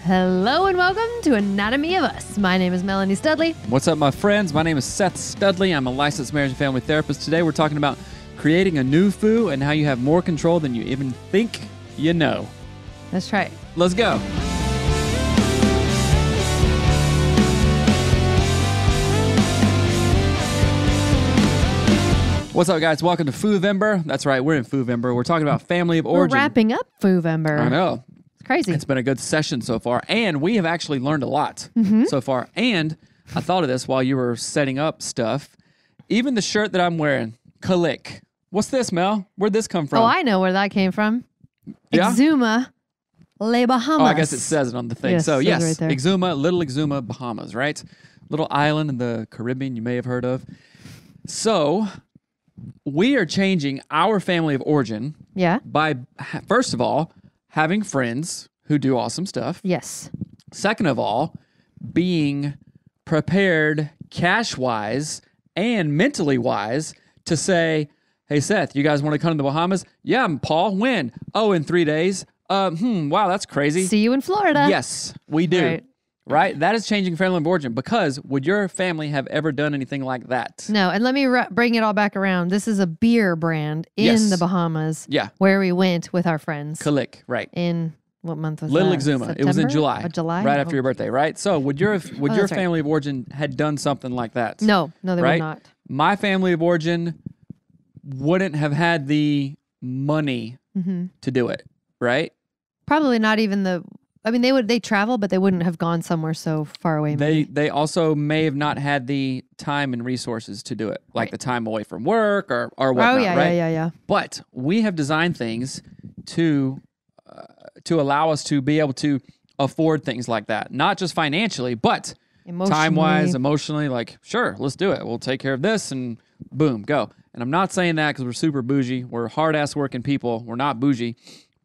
Hello and welcome to Anatomy of Us. My name is Melanie Studley. What's up, my friends? My name is Seth Studley. I'm a licensed marriage and family therapist. Today we're talking about creating a new FOO and how you have more control than you even think you know. That's right. Let's go. What's up, guys? Welcome to FOOvember. That's right, we're in FOOvember. We're talking about family of origin. We're wrapping up FOOvember. I know. It's crazy. It's been a good session so far, and we have actually learned a lot so far. And I thought of this while you were setting up stuff. Even the shirt that I'm wearing, Kalik. What's this, Mel? Where'd this come from? Oh, I know where that came from. Yeah? Exuma, Les Bahamas. Oh, I guess it says it on the thing. Yes, So, it says yes, right there. Exuma, Little Exuma, Bahamas, right? Little island in the Caribbean you may have heard of. So, we are changing our family of origin Yeah. by, first of all, having friends who do awesome stuff. Yes. Second of all, being prepared cash-wise and mentally-wise to say, hey, Seth, you guys want to come to the Bahamas? Yeah, Paul, when? Oh, in 3 days. Wow, that's crazy. See you in Florida. Yes, we do. Right. That is changing family of origin, because would your family have ever done anything like that? No, and let me bring it all back around. This is a beer brand in Yes. the Bahamas. Yeah. Where we went with our friends. Kalik, right. In what month was Little that? Exuma. It was in September? July. Oh, July? Right after your birthday, right? So would your that's right. family of origin had done something like that? No, they right? would not. My family of origin wouldn't have had the money to do it, right? Probably not even they travel, but they wouldn't have gone somewhere so far away. They also may have not had the time and resources to do it, like the time away from work or whatnot, right? Yeah. But we have designed things to allow us to be able to afford things like that, not just financially, but time-wise, emotionally. Like, sure, let's do it. We'll take care of this, and boom, go. And I'm not saying that because we're super bougie. We're hard-ass working people. We're not bougie.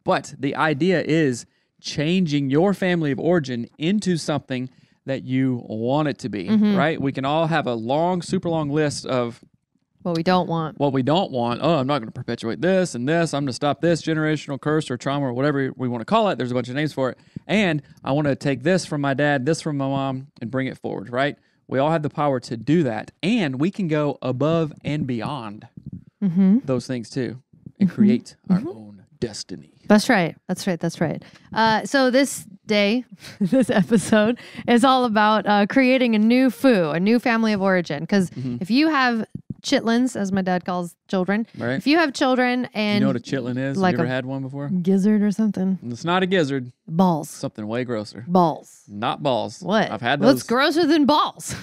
But the idea is changing your family of origin into something that you want it to be, right? We can all have a super long list of what we don't want. What we don't want. Oh, I'm not going to perpetuate this and this. I'm going to stop this generational curse or trauma or whatever we want to call it. There's a bunch of names for it. And I want to take this from my dad, this from my mom, and bring it forward, right? We all have the power to do that. And we can go above and beyond those things too and create our own destiny. That's right. So this day, this episode is all about creating a new FOO, a new family of origin. Because if you have chitlins, as my dad calls children, right. If you have children and... You know what a chitlin is? Like you ever had one before? Gizzard or something? It's not a gizzard. Balls. Something way grosser. Balls. Not balls. What? I've had those. What's grosser than balls?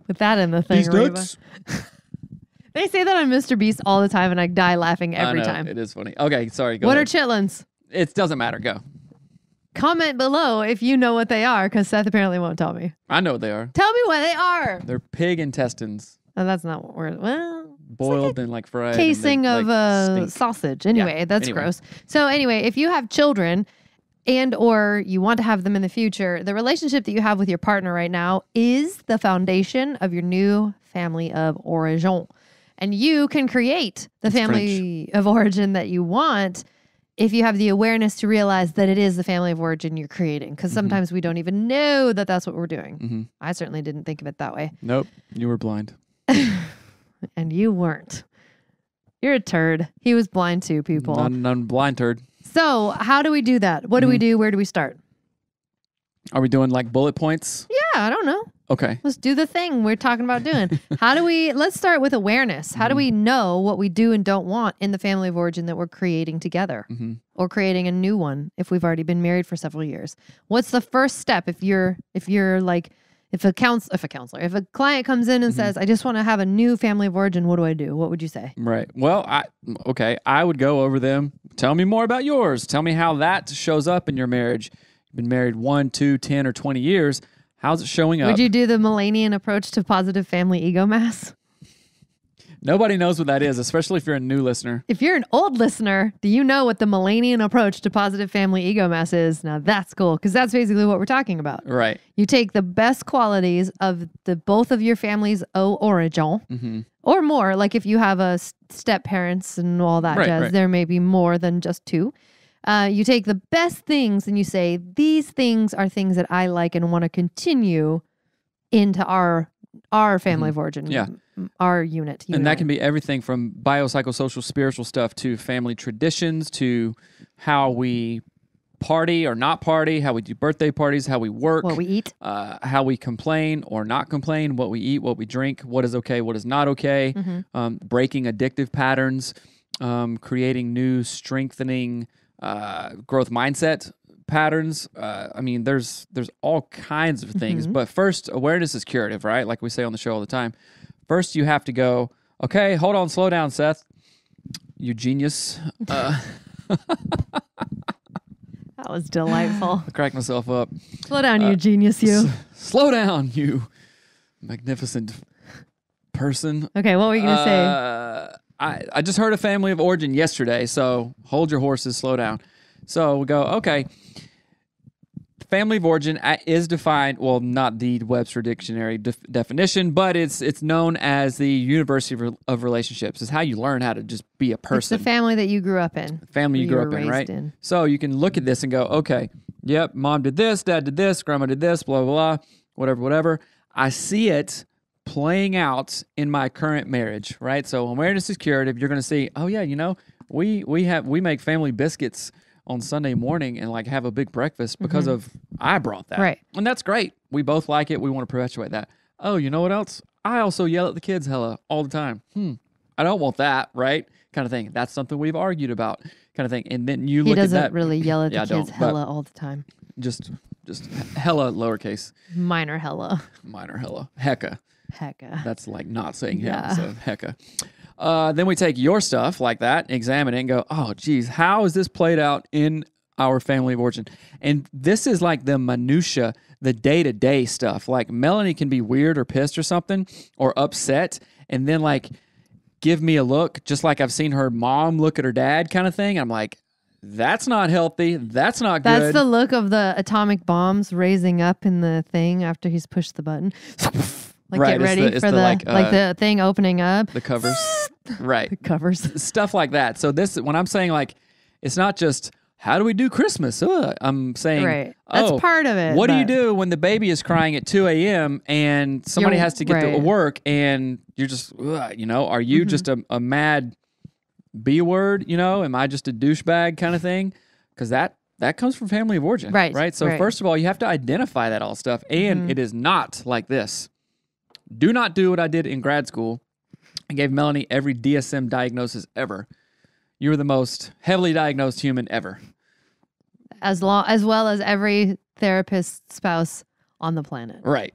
Put that in the thing, These nuts? They say that on Mr. Beast all the time, and I die laughing every I know, time. It is funny. Okay, sorry. Go What ahead. are chitlins? It doesn't matter. Go. Comment below if you know what they are, because Seth apparently won't tell me. I know what they are. Tell me what they are. They're pig intestines. Oh, that's not what we're... Well... Boiled and like fried. Casing and of sausage. Anyway, that's gross. So anyway, if you have children and or you want to have them in the future, the relationship that you have with your partner right now is the foundation of your new family of origin. And you can create the family of origin that you want if you have the awareness to realize that it is the family of origin you're creating. Because sometimes we don't even know that that's what we're doing. I certainly didn't think of it that way. Nope, you were blind. And you weren't. You're a turd. He was blind too, people. I'm blind turd. So how do we do that? What do we do? Where do we start? Are we doing like bullet points? Yeah, I don't know. Okay. Let's do the thing we're talking about doing. Let's start with awareness. How do we know what we do and don't want in the family of origin that we're creating together or creating a new one if we've already been married for several years? What's the first step if a client comes in and says, I just want to have a new family of origin, what do I do? What would you say? Right. Well, I would go over them. Tell me more about yours. Tell me how that shows up in your marriage. You've been married 1, 2, 10, or 20 years. How's it showing up? Would you do the Millennian approach to positive family ego mass? Nobody knows what that is, especially if you're a new listener. If you're an old listener, do you know what the Millennian approach to positive family ego mass is? Now that's cool, because that's basically what we're talking about. Right. You take the best qualities of both of your family's origin, or more, like if you have a step parents and all that jazz, there may be more than just two. You take the best things and you say, these things are things that I like and want to continue into our family of origin. Yeah. Our unit. And that can be everything from biopsychosocial, spiritual stuff to family traditions to how we party or not party, how we do birthday parties, how we work, what we eat, how we complain or not complain, what we eat, what we drink, what is okay, what is not okay, breaking addictive patterns, creating new, strengthening growth mindset patterns. I mean, there's all kinds of things. But first, awareness is curative, right? Like we say on the show all the time. First, you have to go, okay, hold on, slow down, Seth. You genius. That was delightful. I cracked myself up. Slow down, you genius, you. Slow down, you magnificent person. Okay, what were you going to say? I just heard a family of origin yesterday, so hold your horses, slow down. So we go, okay. Family of origin is defined, well, not the Webster Dictionary definition, but it's known as the University of Relationships. It's how you learn how to just be a person. It's the family that you grew up in. Family you grew up in, right? So you can look at this and go, okay, yep, mom did this, dad did this, grandma did this, blah, blah, blah, whatever. I see it playing out in my current marriage, right? So awareness is curative. You're going to see, oh yeah, we make family biscuits on Sunday morning and like have a big breakfast because of I brought that. Right. And that's great. We both like it. We want to perpetuate that. Oh, you know what else? I also yell at the kids hella all the time. I don't want that, right? Kind of thing. That's something we've argued about, kind of thing. And then you look at that. He doesn't really yell at the kids hella all the time. Just hella lowercase. Minor hella. Hecka. That's like not saying him, so hecka. Then we take your stuff like that, examine it, and go, oh, geez, how is this played out in our family of origin? And this is like the minutia, the day-to-day stuff. Like Melanie can be weird or pissed or something or upset and then like give me a look, just like I've seen her mom look at her dad kind of thing. I'm like, that's not healthy. That's not good. That's the look of the atomic bombs raising up in the thing after he's pushed the button. Like right, get ready for the thing opening up. The covers. Right. The covers. Stuff like that. So this, when I'm saying like, it's not just, how do we do Christmas? I'm saying, right. That's part of it. What do you do when the baby is crying at 2 a.m. and somebody has to get to work and you're just, are you just a mad B word? Am I just a douchebag kind of thing? Because that comes from family of origin. Right. So first of all, you have to identify that all stuff. And it is not like this. Do not do what I did in grad school. I gave Melanie every DSM diagnosis ever. You were the most heavily diagnosed human ever. As well as every therapist spouse on the planet. Right.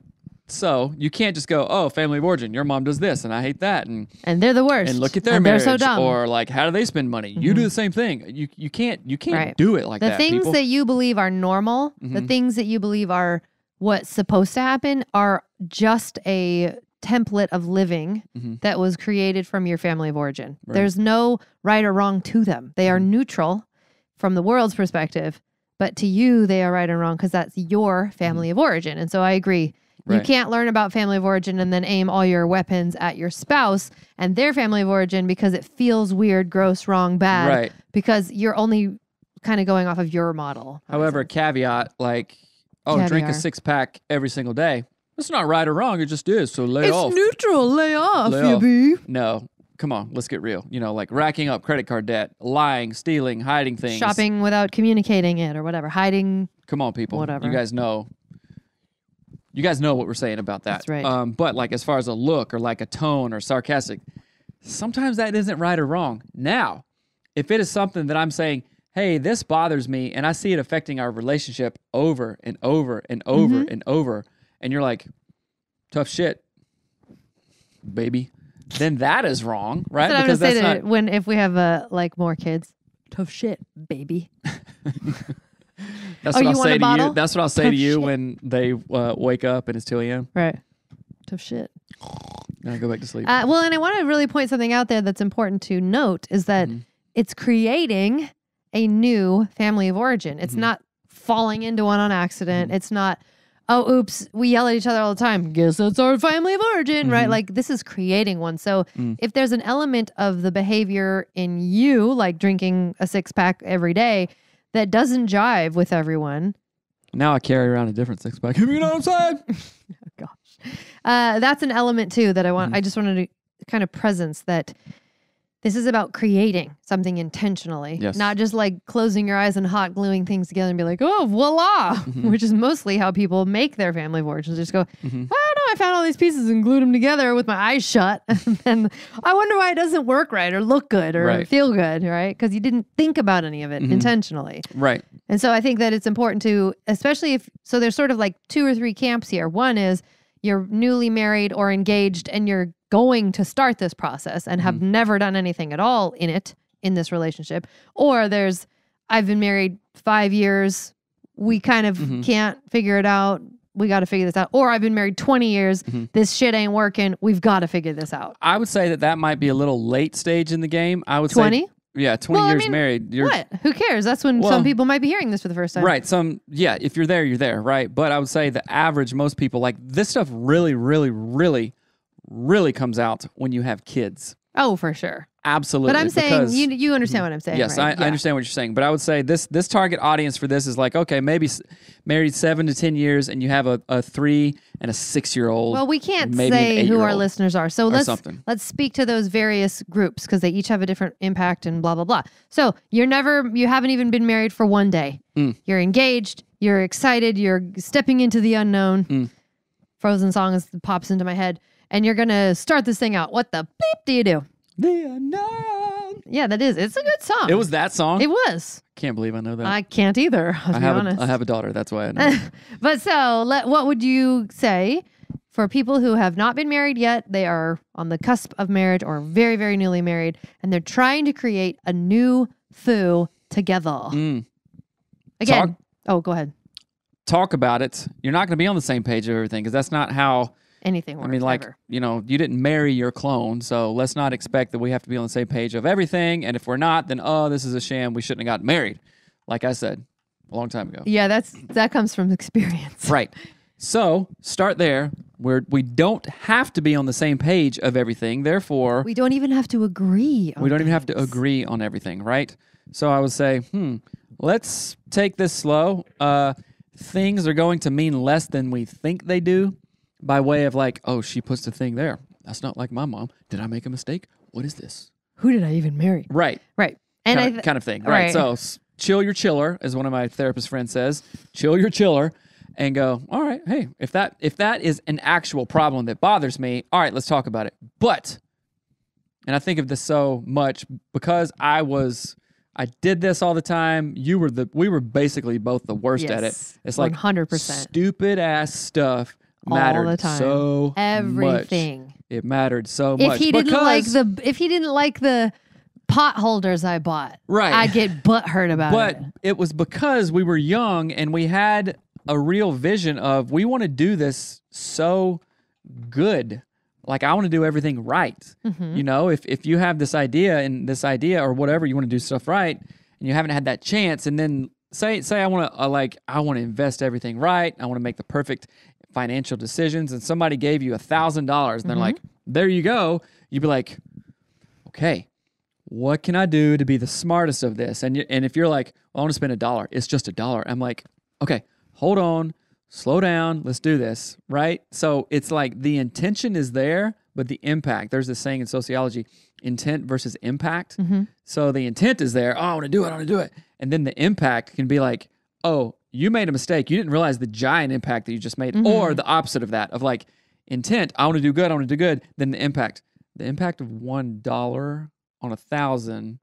So you can't just go, oh, family of origin, your mom does this and I hate that. And they're the worst. And look at their marriage. They're so dumb. Or like, how do they spend money? You do the same thing. You can't do it like that. The things that you believe are normal, the things that you believe are what's supposed to happen are just a template of living that was created from your family of origin. Right. There's no right or wrong to them. They are neutral from the world's perspective, but to you, they are right and wrong because that's your family of origin. And so I agree. Right. You can't learn about family of origin and then aim all your weapons at your spouse and their family of origin because it feels weird, gross, wrong, bad. Right. Because you're only kind of going off of your model. However, caveat, like, drink a 6-pack every single day. It's not right or wrong. It just is. So lay off. It's neutral. Lay off, you. No. Come on. Let's get real. Like racking up credit card debt, lying, stealing, hiding things. Shopping without communicating it or whatever. Hiding. Come on, people. Whatever. You guys know what we're saying about that. That's right. But like as far as a look or like a tone or sarcastic, sometimes that isn't right or wrong. Now, if it is something that I'm saying, hey, this bothers me and I see it affecting our relationship over and over and over and over, and you're like, tough shit, baby, then that is wrong, right? That's what I would say if we have more kids. Tough shit, baby. That's what I'll say to you. That's what I'll say to you when they wake up and it's 2 a.m. Right. Tough shit. And I go back to sleep. And I want to really point something out there that's important to note is that it's creating a new family of origin. It's not falling into one on accident. It's not, oh, oops, we yell at each other all the time. Guess that's our family of origin, right? Like this is creating one. So if there's an element of the behavior in you, like drinking a 6-pack every day, that doesn't jive with everyone. Now I carry around a different six-pack. You know what I'm saying? Oh, gosh. That's an element too that I want. I just wanted to kind of presence that this is about creating something intentionally, not just like closing your eyes and hot gluing things together and be like, oh, voila, which is mostly how people make their family of origins. Just go, oh no, I found all these pieces and glued them together with my eyes shut. And I wonder why it doesn't work right or look good or feel good, right? Because you didn't think about any of it intentionally. Right. And so I think that it's important to, especially if, so there's sort of like 2 or 3 camps here. One is you're newly married or engaged and you're going to start this process and have never done anything at all in this relationship. Or there's, I've been married 5 years. We kind of can't figure it out. We got to figure this out. Or I've been married 20 years. This shit ain't working. We've got to figure this out. I would say that might be a little late stage in the game. I would 20? say 20 years married. What? Who cares? That's when some people might be hearing this for the first time. Right. If you're there, you're there, right? But I would say the average, most people, like this stuff really, really, really, really comes out when you have kids. Oh, for sure. Absolutely. But I'm saying, you understand what I'm saying, yes, right? I understand what you're saying. But I would say this target audience for this is like, okay, maybe married 7 to 10 years and you have a 3 and a 6-year-old. Well, we can't say who our listeners are. So let's speak to those various groups because they each have a different impact and blah, blah, blah. So you haven't even been married for one day. You're engaged. You're excited. You're stepping into the unknown. Frozen song pops into my head. And you're going to start this thing out. What the beep do you do? The unknown. Yeah, that is. It's a good song. It was that song? It was. Can't believe I know that. I can't either, to be honest. I have a daughter. That's why I know. But so, what would you say for people who have not been married yet? They are on the cusp of marriage or very, very newly married, and they're trying to create a new FOO together. Again. Go ahead. Talk about it. You're not going to be on the same page of everything because that's not how anything works. I mean, like, you didn't marry your clone, so let's not expect that we have to be on the same page of everything. And if we're not, then, this is a sham. We shouldn't have gotten married. Like I said a long time ago. Yeah, that comes from experience. Right. So start there where we don't have to be on the same page of everything. Therefore, we don't even have to agree on even have to agree on everything, right? So I would say, let's take this slow. Things are going to mean less than we think they do. By way of like, oh, she puts the thing there. That's not like my mom. Did I make a mistake? What is this? Who did I even marry? Right. And kind of thing. Right. So chill your chiller, as one of my therapist friends says. Chill your chiller and go, all right, hey, if that is an actual problem that bothers me, all right, let's talk about it. But, and I think of this so much because I did this all the time. We were basically both the worst at it. It's like 100%. Stupid ass stuff. Mattered all the time. So everything. Much. It mattered so much. If he didn't like the pot holders I bought, right, I'd get butthurt about it. But it was because we were young and we had a real vision of we want to do this so good. Like I want to do everything right. If you have this idea or whatever, you want to do stuff right, and you haven't had that chance, and then say I want to invest everything right. I want to make the perfect financial decisions, and somebody gave you $1,000 and they're like, there you go. You'd be like, okay, what can I do to be the smartest of this? And if you're like, well, I want to spend $1, it's just $1. I'm like, okay, hold on, slow down, let's do this, right? So it's like the intention is there, but the impact, there's this saying in sociology, intent versus impact. So the intent is there, I want to do it. And then the impact can be like, oh, you made a mistake. You didn't realize the giant impact that you just made, or the opposite of that, of like intent, I want to do good. Then the impact of $1 on 1,000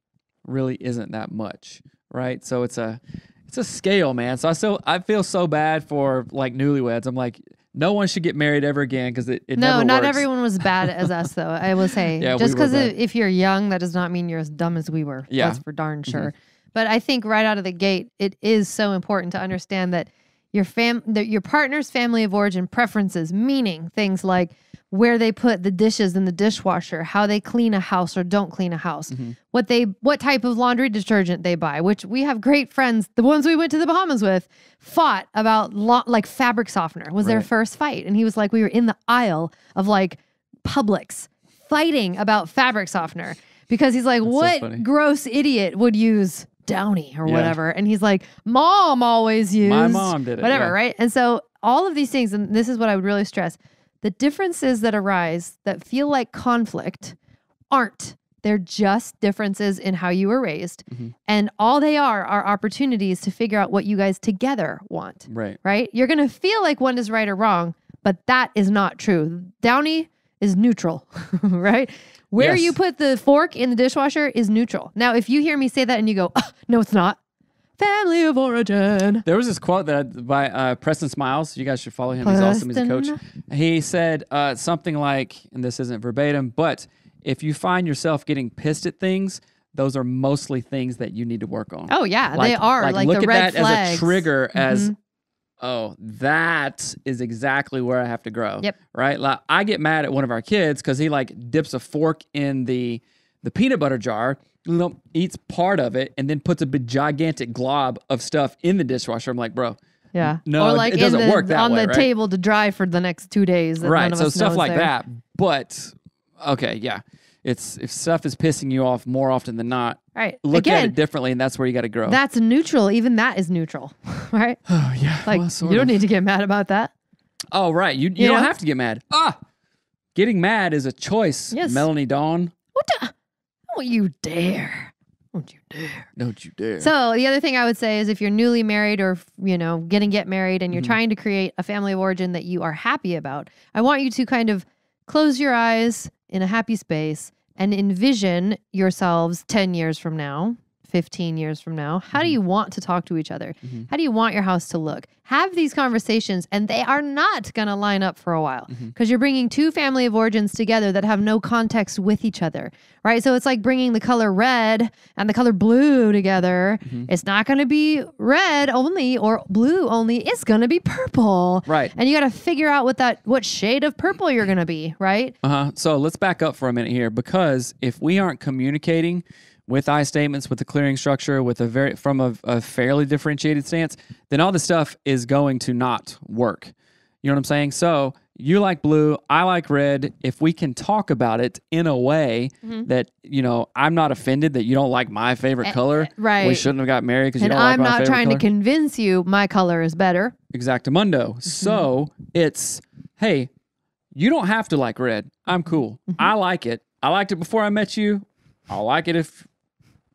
really isn't that much, right? So it's a scale, man. So I feel so bad for like newlyweds. I'm like, no one should get married ever again because it never works. Not everyone was bad as us, though. I will say, just because if you're young, that does not mean you're as dumb as we were. Yeah. That's for darn sure. But I think right out of the gate, it is so important to understand that your partner's family of origin preferences, meaning things like where they put the dishes in the dishwasher, how they clean a house or don't clean a house, what type of laundry detergent they buy, which we have great friends, the ones we went to the Bahamas with, fought about like fabric softener was their first fight. And he was like, we were in the aisle of like Publix fighting about fabric softener because he's like, what gross idiot would use Downy or whatever. And he's like, Mom always used. My mom did it. Whatever, right? And so all of these things, and this is what I would really stress, the differences that arise that feel like conflict aren't. They're just differences in how you were raised. And all they are opportunities to figure out what you guys together want. Right? You're going to feel like one is right or wrong, but that is not true. Downy is neutral, right? Where you put the fork in the dishwasher is neutral. Now, if you hear me say that and you go, no, it's not. Family of origin. There was this quote that by Preston Smiles. You guys should follow him. He's awesome. He's a coach. He said something like, and this isn't verbatim, but if you find yourself getting pissed at things, those are mostly things that you need to work on. Oh, yeah, they are. Like look the at red that flags. as a trigger as, oh, that is exactly where I have to grow. Right? Like, I get mad at one of our kids because he like dips a fork in the peanut butter jar, eats part of it, and then puts a big gigantic glob of stuff in the dishwasher. I'm like, bro. Yeah. No, or like it doesn't work that on way, the table to dry for the next 2 days. Right. So stuff like that. But okay, yeah. If stuff is pissing you off more often than not, look at it differently, and that's where you got to grow. That's neutral. Even that is neutral, right? Oh, yeah. Like, you don't need to get mad about that. Oh, right. You don't have to get mad. Getting mad is a choice, Melanie Dawn. Don't you dare. Don't you dare. Don't you dare. So the other thing I would say is if you're newly married or, get married and you're trying to create a family of origin that you are happy about, I want you to kind of close your eyes in a happy space and envision yourselves 10 years from now, 15 years from now. How do you want to talk to each other? How do you want your house to look? Have these conversations, and they are not going to line up for a while because you're bringing two family of origins together that have no context with each other, right? So it's like bringing the color red and the color blue together. It's not going to be red only or blue only. It's going to be purple. Right. And you got to figure out what shade of purple you're going to be, right? So let's back up for a minute here, because if we aren't communicating with I statements, with a clearing structure, with from a fairly differentiated stance, then all this stuff is going to not work. You know what I'm saying? So you like blue, I like red. If we can talk about it in a way that, I'm not offended that you don't like my favorite color. Right. We shouldn't have got married because you don't like my favorite color. And I'm not trying to convince you my color is better. Exactamundo. So it's, hey, you don't have to like red. I'm cool. I like it. I liked it before I met you. I'll like it if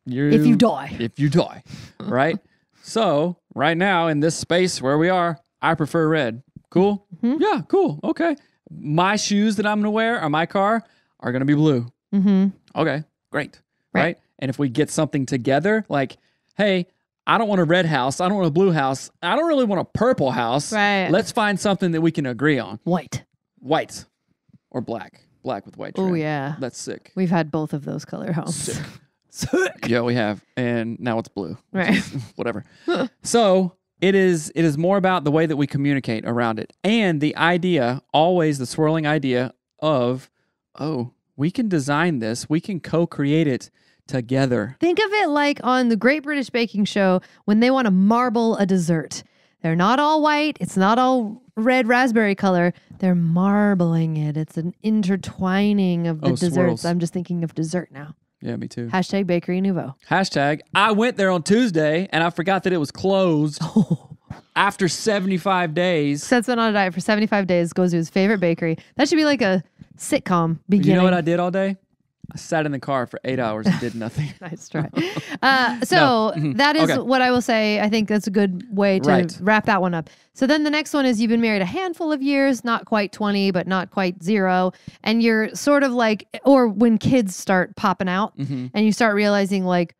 you die, right? So right now in this space where we are, I prefer red. Cool? Yeah, cool. Okay. My shoes that I'm going to wear on my car are going to be blue. Okay, great. Right? And if we get something together, like, hey, I don't want a red house. I don't want a blue house. I don't really want a purple house. Right. Let's find something that we can agree on. White or black. Black with white trim. Oh, yeah. That's sick. We've had both of those color homes. Sick. Yeah, we have. And now it's blue. Right. Whatever. So it is more about the way that we communicate around it. And the idea, always the swirling idea of, we can design this. We can co-create it together. Think of it like on the Great British Baking Show when they want to marble a dessert. They're not all white. It's not all red raspberry color. They're marbling it. It's an intertwining of the desserts. Swirls. I'm just thinking of dessert now. Yeah, me too. # Bakery Nouveau. # I went there on Tuesday and I forgot that it was closed after 75 days. Seth's been on a diet for 75 days, goes to his favorite bakery. That should be like a sitcom beginning. You know what I did all day? I sat in the car for 8 hours and did nothing. Nice try. That is what I will say. I think that's a good way to wrap that one up. So then the next one is you've been married a handful of years, not quite 20, but not quite 0. And you're sort of like, or when kids start popping out and you start realizing like,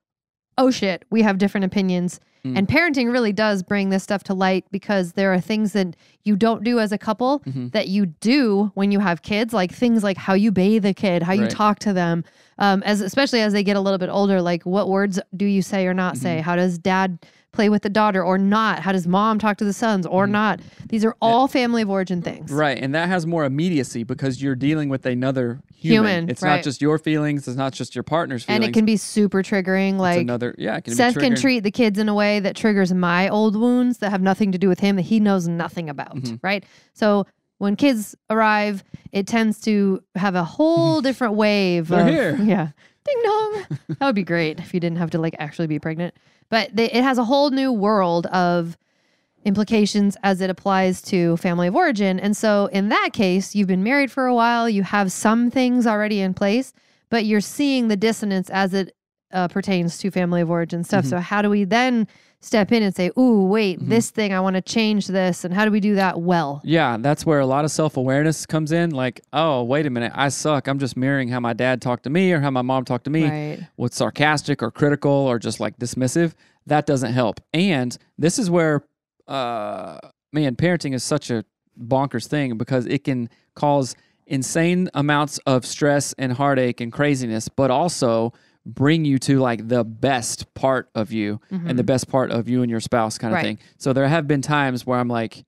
oh shit, we have different opinions. And parenting really does bring this stuff to light because there are things that you don't do as a couple that you do when you have kids, like things like how you bathe a kid, how you talk to them, especially as they get a little bit older, like what words do you say or not say? How does dad play with the daughter or not? How does mom talk to the sons or not? These are all family of origin things. Right. And that has more immediacy because you're dealing with another human. It's not just your feelings. It's not just your partner's feelings. And it can be super triggering. Like Seth can treat the kids in a way that triggers my old wounds that have nothing to do with him that he knows nothing about. Right. So when kids arrive, it tends to have a whole different wave. They're here. Yeah. Ding dong. That would be great if you didn't have to like actually be pregnant. But it has a whole new world of implications as it applies to family of origin. And so in that case, you've been married for a while, you have some things already in place, but you're seeing the dissonance as it pertains to family of origin stuff. So how do we then step in and say, ooh, wait, this thing, I want to change this. And how do we do that well? Yeah, that's where a lot of self-awareness comes in. Like, oh, wait a minute, I suck. I'm just mirroring how my dad talked to me or how my mom talked to me with sarcastic or critical or just like dismissive. That doesn't help. And this is where, parenting is such a bonkers thing because it can cause insane amounts of stress and heartache and craziness, but also bring you to like the best part of you and the best part of you and your spouse kind of thing. So there have been times where I'm like,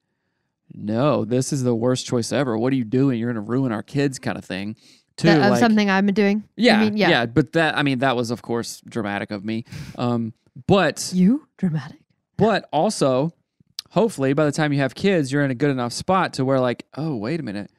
no, this is the worst choice ever. What are you doing? You're going to ruin our kids kind of thing. Too, like, something I've been doing? Yeah. But that was of course dramatic of me. But you dramatic. But also, hopefully by the time you have kids, you're in a good enough spot to where like, oh, wait a minute.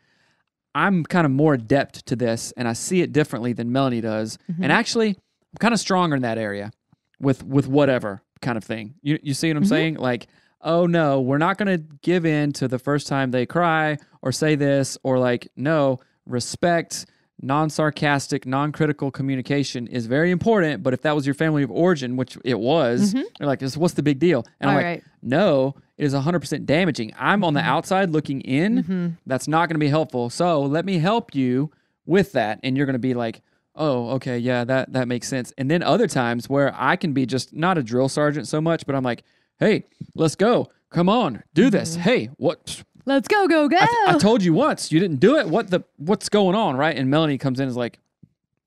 I'm kind of more adept to this and I see it differently than Melanie does. And actually, I'm kind of stronger in that area with whatever kind of thing. You see what I'm saying? Like, oh no, we're not going to give in to the first time they cry or say this, or like, no, respect, non-sarcastic, non-critical communication is very important. But if that was your family of origin, which it was, you're like, what's the big deal? And I'm like, no, it is 100% damaging. I'm on the outside looking in. That's not going to be helpful. So let me help you with that. And you're going to be like, oh, okay, yeah, that makes sense. And then other times where I can be just not a drill sergeant so much, but I'm like, hey, let's go. Come on, do this. Hey, what? Let's go. I told you once, you didn't do it. What's going on, right? And Melanie comes in and is like,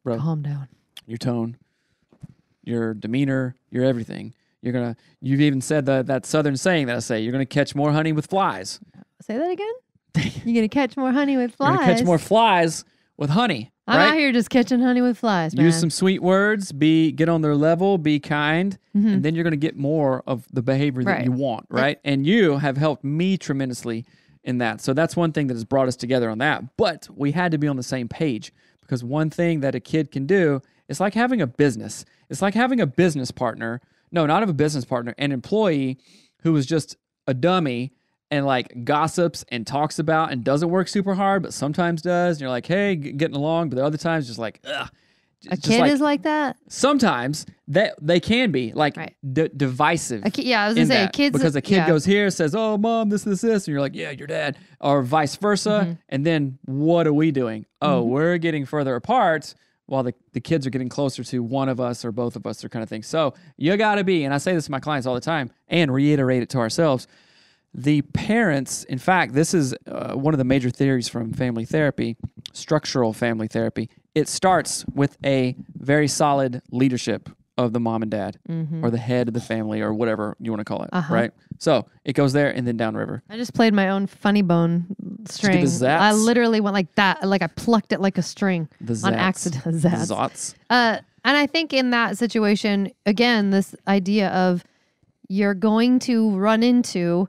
bro, calm down. Your tone, your demeanor, your everything. You've even said that Southern saying that I say, you're going to catch more honey with flies. Say that again? You're going to catch more honey with flies? You're going to catch more flies with honey. I'm out here just catching honey with flies, man. Use some sweet words, get on their level, be kind, and then you're going to get more of the behavior that you want, right? And you have helped me tremendously in that. So that's one thing that has brought us together on that. But we had to be on the same page because one thing that a kid can do is like having a business. It's like having a business partner. No, not a business partner, an employee who is just a dummy and like gossips and talks about and doesn't work super hard, but sometimes does. And you're like, hey, getting along. But the other times just like, ugh. A kid is like that? Sometimes they can be like divisive. I was going to say, kids. Because a kid goes here, says, oh, mom, this. And you're like, yeah, your dad. Or vice versa. And then what are we doing? Oh, we're getting further apart while the kids are getting closer to one of us or both of us or kind of thing. So you got to be, and I say this to my clients all the time and reiterate it to ourselves, the parents, in fact, this is one of the major theories from family therapy, structural family therapy. It starts with a very solid leadership of the mom and dad or the head of the family or whatever you want to call it, right? So it goes there and then downriver. I just played my own funny bone string. I literally went like that, like I plucked it like a string on accident. Zots. And I think in that situation, again, this idea of you're going to run into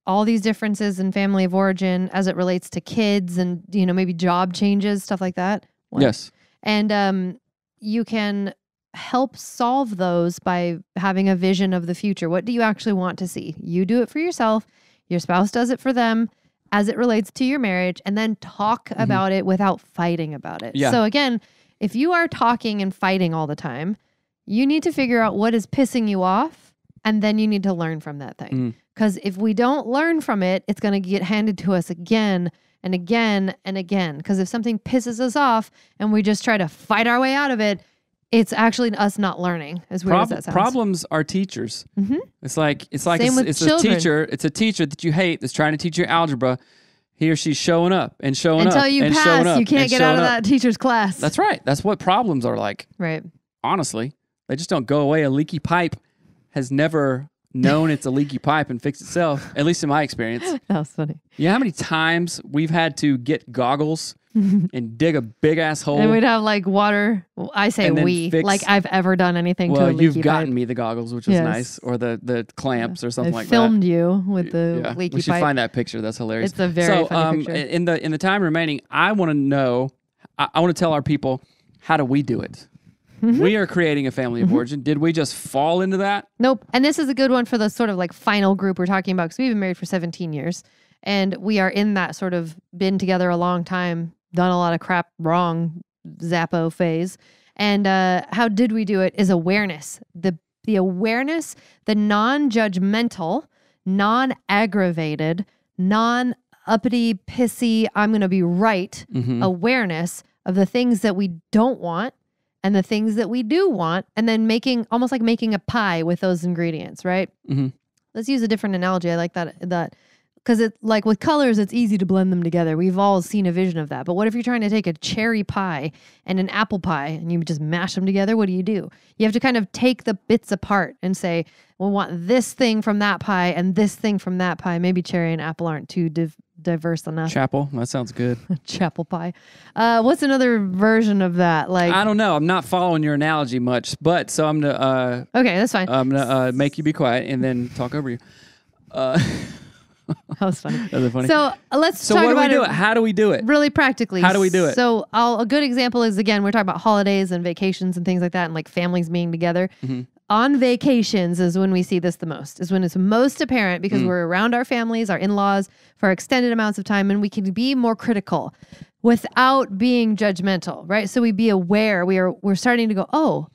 all these differences in family of origin as it relates to kids and, maybe job changes, stuff like that. Yes. And you can help solve those by having a vision of the future. What do you actually want to see? You do it for yourself. Your spouse does it for them as it relates to your marriage, and then talk about it without fighting about it. Yeah. So again, if you are talking and fighting all the time, you need to figure out what is pissing you off, and then you need to learn from that thing. Because if we don't learn from it, it's going to get handed to us again and again and again. Because if something pisses us off and we just try to fight our way out of it, it's actually us not learning. As weird as that sounds. Problems are teachers. It's like it's a teacher that you hate that's trying to teach you algebra. He or she's showing up and showing until up. Until you pass, you can't get out of that teacher's class. That's right. That's what problems are like. Right. Honestly, they just don't go away. A leaky pipe has never known it's a leaky pipe and fixed itself, at least in my experience. That was funny. You know how many times we've had to get goggles and dig a big ass hole. And we'd have like water. I say like I've ever done anything to a leaky you've gotten pipe. me the goggles, which is nice, or the clamps or something like that. I filmed you with the leaky pipe. We should find that picture. That's hilarious. It's a very funny picture. In the time remaining, I want to know. I want to tell our people, how do we do it? We are creating a family of origin. Did we just fall into that? Nope. And this is a good one for the sort of like final group we're talking about, because we've been married for 17 years and we are in that sort of been together a long time, done a lot of crap wrong, Zappo phase. And how did we do it is awareness. The awareness, the non-judgmental, non-aggravated, non-uppity, pissy, I'm going to be right awareness of the things that we don't want and the things that we do want, and then almost like making a pie with those ingredients, right? Let's use a different analogy. I like that because it, like with colors, it's easy to blend them together. We've all seen a vision of that. But what if you're trying to take a cherry pie and an apple pie and you just mash them together? What do? You have to kind of take the bits apart and say, we want this thing from that pie and this thing from that pie. Maybe cherry and apple aren't too diverse enough. Chapel, that sounds good. Chapel pie. What's another version of that? Like, I don't know. I'm not following your analogy much, but so I'm gonna. Okay, that's fine. I'm gonna make you be quiet and then talk over you. That was funny. That was funny. So let's talk about it. How do we do it? Really practically. How do we do it? So a good example is, again, we're talking about holidays and vacations and things like that, and like families being together. On vacations is when we see this the most, is when it's most apparent, because we're around our families, our in-laws for extended amounts of time, and we can be more critical without being judgmental, right? So we be aware. We're starting to go, oh,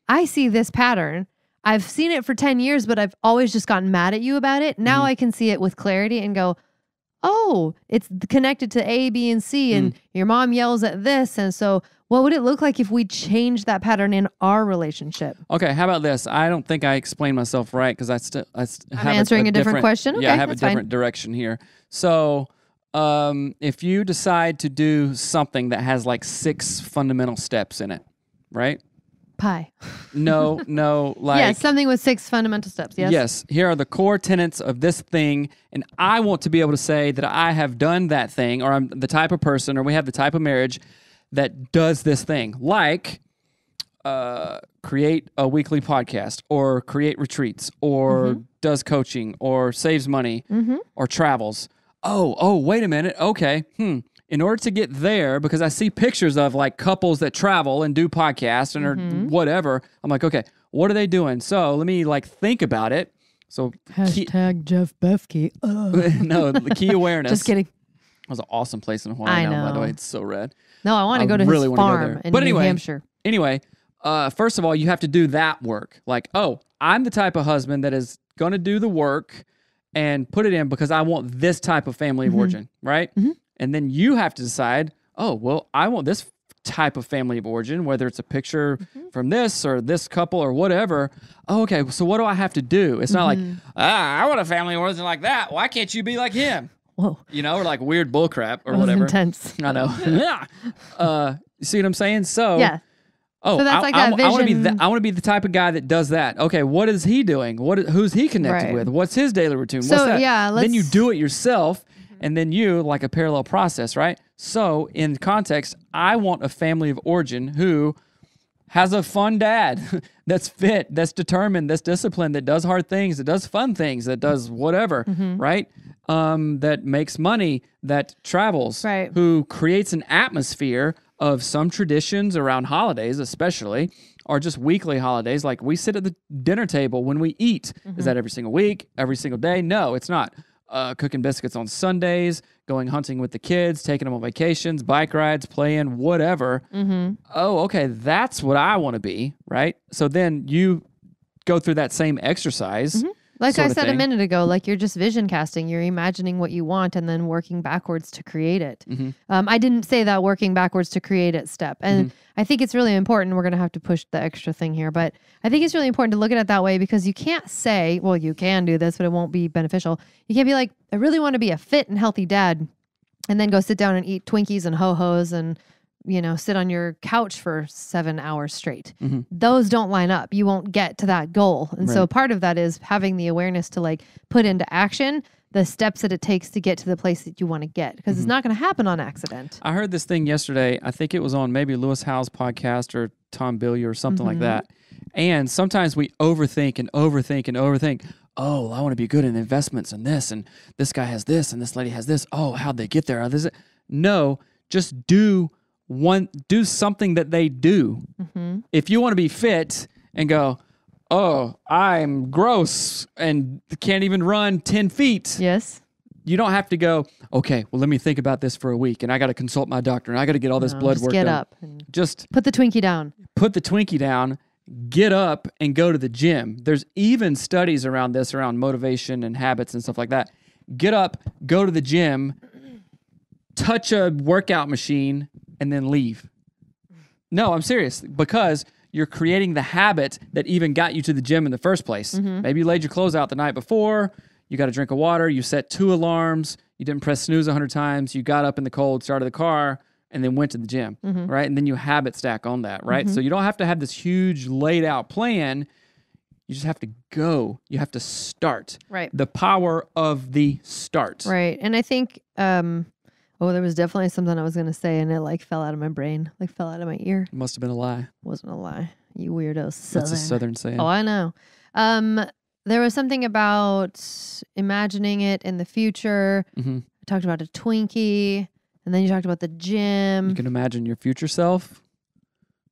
I see this pattern. I've seen it for 10 years, but I've always just gotten mad at you about it. Now I can see it with clarity and go, oh, it's connected to A, B, and C, and your mom yells at this. And so what would it look like if we changed that pattern in our relationship? Okay, how about this? I don't think I explained myself right, because I'm answering a different question? Okay, yeah, I have a different fine. direction here. So if you decide to do something that has like 6 fundamental steps in it, right? Pie. No, like... Yeah, something with 6 fundamental steps, yes? Yes, here are the core tenets of this thing, and I want to be able to say that I have done that thing, or I'm the type of person, or we have the type of marriage that does this thing, like create a weekly podcast, or create retreats, or does coaching, or saves money, or travels. Oh, wait a minute. Okay. In order to get there, because I see pictures of like couples that travel and do podcasts and or whatever, I'm like, okay, what are they doing? So let me like think about it. So hashtag Jeff Befke. No, the key awareness. Just kidding. It was an awesome place in Hawaii. I know. By the way, it's so rad. No, I want to go to his farm in New Hampshire. Anyway, first of all, you have to do that work. Like, oh, I'm the type of husband that is going to do the work and put it in because I want this type of family of origin, right? And then you have to decide, oh, well, I want this type of family of origin, whether it's a picture from this or this couple or whatever. Oh, okay, so what do I have to do? It's not like, I want a family of origin like that. Why can't you be like him? Whoa. You know, or like weird bullcrap or that whatever. Was intense. I know. You see what I'm saying? So, yeah. Oh, so that's like that vision. I want to be the type of guy that does that. Okay, what is he doing? Who's he connected with? What's his daily routine? So, what's that? Yeah, then you do it yourself. And then you, like a parallel process, right? So in context, I want a family of origin who has a fun dad that's fit, that's determined, that's disciplined, that does hard things, that does fun things, that does whatever, right? That makes money, that travels, who creates an atmosphere of some traditions around holidays, especially, or just weekly holidays. Like we sit at the dinner table when we eat. Is that every single week, every single day? No, it's not. Cooking biscuits on Sundays, going hunting with the kids, taking them on vacations, bike rides, playing, whatever. Oh, okay, that's what I want to be, right? So then you go through that same exercise. Like I said a minute ago, like you're just vision casting. You're imagining what you want and then working backwards to create it. I didn't say that working backwards to create it step. And I think it's really important. We're going to have to push the extra thing here. But I think it's really important to look at it that way, because you can't say, well, you can do this, but it won't be beneficial. You can't be like, I really want to be a fit and healthy dad, and then go sit down and eat Twinkies and Ho-Hos and, you know, sit on your couch for 7 hours straight. Those don't line up. You won't get to that goal. And so part of that is having the awareness to like put into action the steps that it takes to get to the place that you want to get, because it's not going to happen on accident. I heard this thing yesterday. I think it was on maybe Lewis Howe's podcast or Tom Billier or something like that. And sometimes we overthink and overthink and overthink. Oh, I want to be good in investments and this guy has this and this lady has this. Oh, how'd they get there? No, just do something that they do. If you want to be fit and go, oh, I'm gross and can't even run 10 feet. Yes. You don't have to go, okay, well, let me think about this for a week and I got to consult my doctor and I got to get all this blood work done. Get up. And just put the Twinkie down. Put the Twinkie down, get up and go to the gym. There's even studies around this, around motivation and habits and stuff like that. Get up, go to the gym, touch a workout machine, and then leave. No, I'm serious, because you're creating the habit that even got you to the gym in the first place. Maybe you laid your clothes out the night before, you got a drink of water, you set 2 alarms, you didn't press snooze 100 times, you got up in the cold, started the car, and then went to the gym, right? And then you habit stack on that, right? So you don't have to have this huge laid out plan. You just have to go. You have to start. Right. The power of the start. Right. And I think, there was definitely something I was going to say and it like fell out of my brain, like fell out of my ear. It must have been a lie. Wasn't a lie. You weirdo Southern. That's a Southern saying. Oh, I know. There was something about imagining it in the future. I talked about a Twinkie. And then you talked about the gym. You can imagine your future self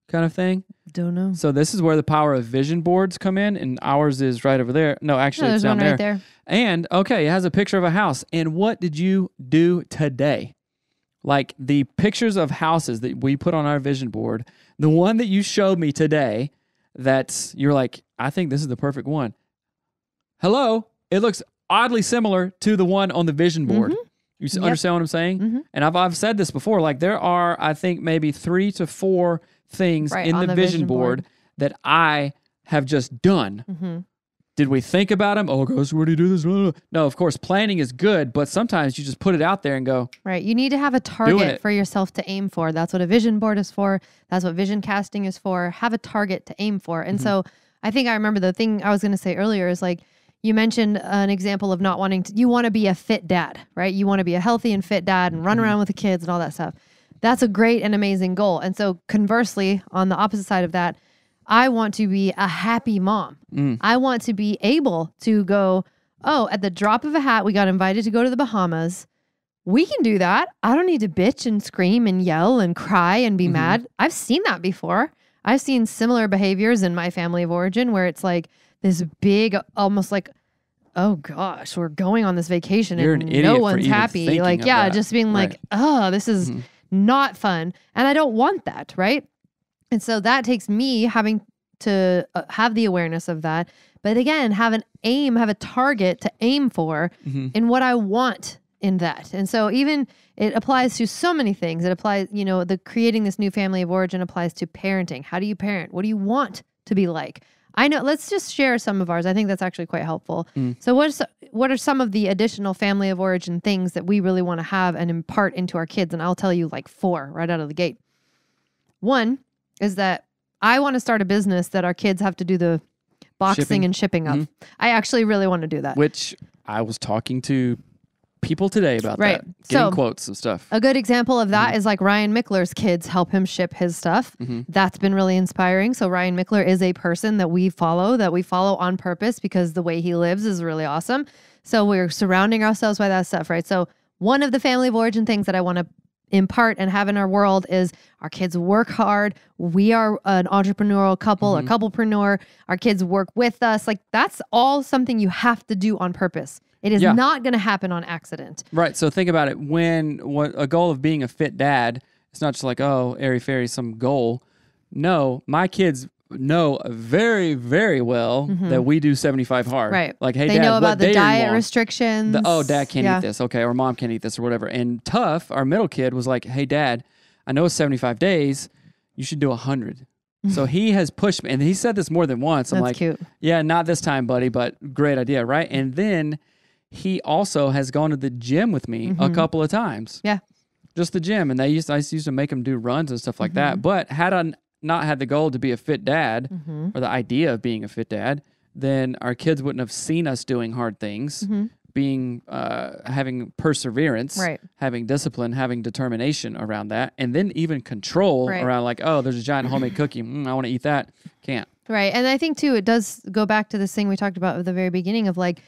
kind of thing. Don't know. So this is where the power of vision boards come in, and ours is right over there. No, actually, it's down one there. Right there. And, okay, it has a picture of a house. And what did you do today? Like the pictures of houses that we put on our vision board, the one that you showed me today, that you're like, I think this is the perfect one. Hello? It looks oddly similar to the one on the vision board. You understand what I'm saying? And I've said this before. Like there are, I think, maybe 3 to 4 things in the vision board that I have just done. Did we think about them? Oh, gosh, where do you do this? No, of course, planning is good, but sometimes you just put it out there and go. Right. You need to have a target for yourself to aim for. That's what a vision board is for. That's what vision casting is for. Have a target to aim for. And so I think I remember the thing I was going to say earlier is like, you mentioned an example of not wanting to, you want to be a fit dad, right? You want to be a healthy and fit dad and run around with the kids and all that stuff. That's a great and amazing goal. And so conversely, on the opposite side of that, I want to be a happy mom. I want to be able to go, oh, at the drop of a hat, we got invited to go to the Bahamas. We can do that. I don't need to bitch and scream and yell and cry and be mad. I've seen that before. I've seen similar behaviors in my family of origin where it's like, this big, almost like, oh gosh, we're going on this vacation and no one's happy. Like, yeah, just being like, oh, this is not fun. And I don't want that, right? And so that takes me having to have the awareness of that. But again, have an aim, have a target to aim for in what I want in that. And so even it applies to so many things. It applies, the creating this new family of origin applies to parenting. How do you parent? What do you want to be like? I know. Let's just share some of ours. I think that's actually quite helpful. So what are some of the additional family of origin things that we really want to have and impart into our kids? And I'll tell you like 4 right out of the gate. One is that I want to start a business that our kids have to do the boxing and shipping of. I actually really want to do that. Which I was talking to people today about that. Getting quotes and stuff. A good example of that is like Ryan Mickler's kids help him ship his stuff. That's been really inspiring. So Ryan Mickler is a person that we follow on purpose because the way he lives is really awesome. So we're surrounding ourselves by that stuff, right? So one of the family of origin things that I want to impart and have in our world is our kids work hard. We are an entrepreneurial couple, a couplepreneur. Our kids work with us. Like that's all something you have to do on purpose. It is not going to happen on accident. Right. So think about it. What a goal of being a fit dad, it's not just like, oh, airy-fairy, some goal. No, my kids know very, very well that we do 75 hard. Right. Like, hey, they Dad, know about the diet restrictions. Dad can't eat this. Okay. Or mom can't eat this or whatever. And Tough, our middle kid, was like, hey, Dad, I know it's 75 days. You should do 100. So he has pushed me. And he said this more than once. I'm like, cute. Yeah, not this time, buddy, but great idea. Right. And then he also has gone to the gym with me a couple of times. Yeah. Just the gym. And I used to make him do runs and stuff like that. But had I not had the goal to be a fit dad or the idea of being a fit dad, then our kids wouldn't have seen us doing hard things. being having perseverance, right. having discipline, having determination around that, and then even control around like, oh, there's a giant homemade cookie. I want to eat that. Can't. Right. And I think too, it does go back to this thing we talked about at the very beginning of like,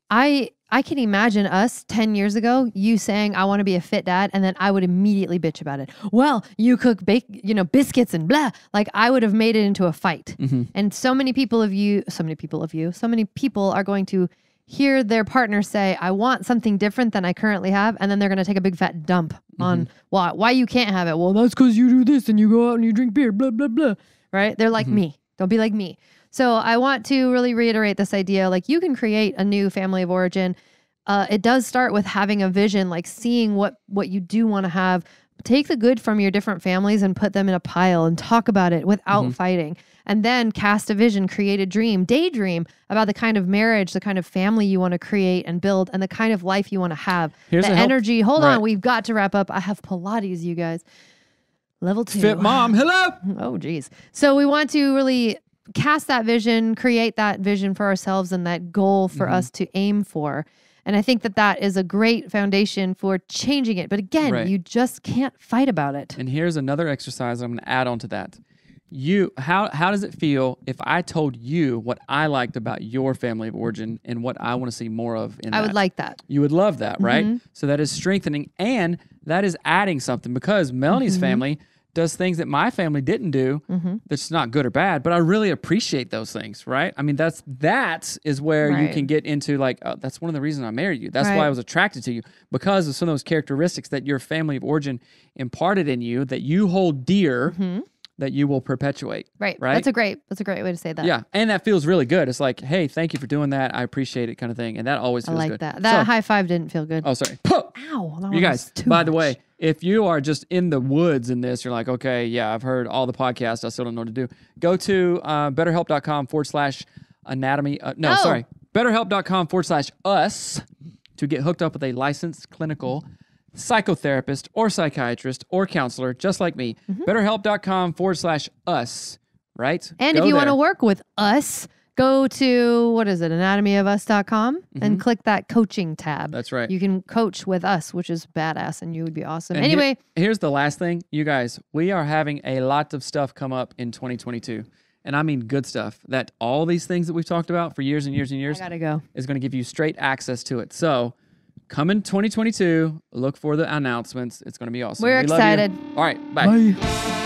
I can imagine us 10 years ago, you saying, I want to be a fit dad. And then I would immediately bitch about it. Well, you cook biscuits and blah. Like I would have made it into a fight. Mm-hmm. And so many people are going to hear their partner say, I want something different than I currently have. And then they're going to take a big fat dump on why you can't have it. Well, that's because you do this and you go out and you drink beer, blah, blah, blah. Right? They're like me. Don't be like me. So I want to really reiterate this idea, like you can create a new family of origin. It does start with having a vision, like seeing what you do want to have. Take the good from your different families and put them in a pile and talk about it without fighting. And then cast a vision, create a dream, daydream about the kind of marriage, the kind of family you want to create and build, and the kind of life you want to have. The energy. Hold on, we've got to wrap up. I have Pilates, you guys. Level 2. Fit mom, hello. Oh, geez. So we want to really cast that vision, create that vision for ourselves and that goal for us to aim for. And I think that is a great foundation for changing it. But again, you just can't fight about it. And here's another exercise I'm going to add on to that. How does it feel if I told you what I liked about your family of origin and what I want to see more of in that? I would like that. You would love that, right? So that is strengthening and that is adding something because Melanie's family does things that my family didn't do. That's not good or bad, but I really appreciate those things, right? I mean, that is where you can get into like, oh, that's one of the reasons I married you. That's why I was attracted to you, because of some of those characteristics that your family of origin imparted in you that you hold dear. That you will perpetuate. Right. That's a great way to say that. Yeah. And that feels really good. It's like, hey, thank you for doing that. I appreciate it kind of thing. And that always feels good. That high five didn't feel good. Oh, sorry. Ow. You guys, by the way, if you are just in the woods in this, you're like, okay, yeah, I've heard all the podcasts. I still don't know what to do. Go to betterhelp.com/anatomy. BetterHelp.com/us to get hooked up with a licensed clinical psychotherapist or psychiatrist or counselor, just like me. BetterHelp.com/us, right? And if you want to work with us, go to, anatomyofus.com and click that coaching tab. That's right. You can coach with us, which is badass, and you would be awesome. And anyway. Here's the last thing. You guys, we are having a lot of stuff come up in 2022. And I mean good stuff. That all these things that we've talked about for years and years and years I gotta go. is going to give you straight access to it. So come in 2022, look for the announcements. It's going to be awesome. We're excited. All right, bye. Bye.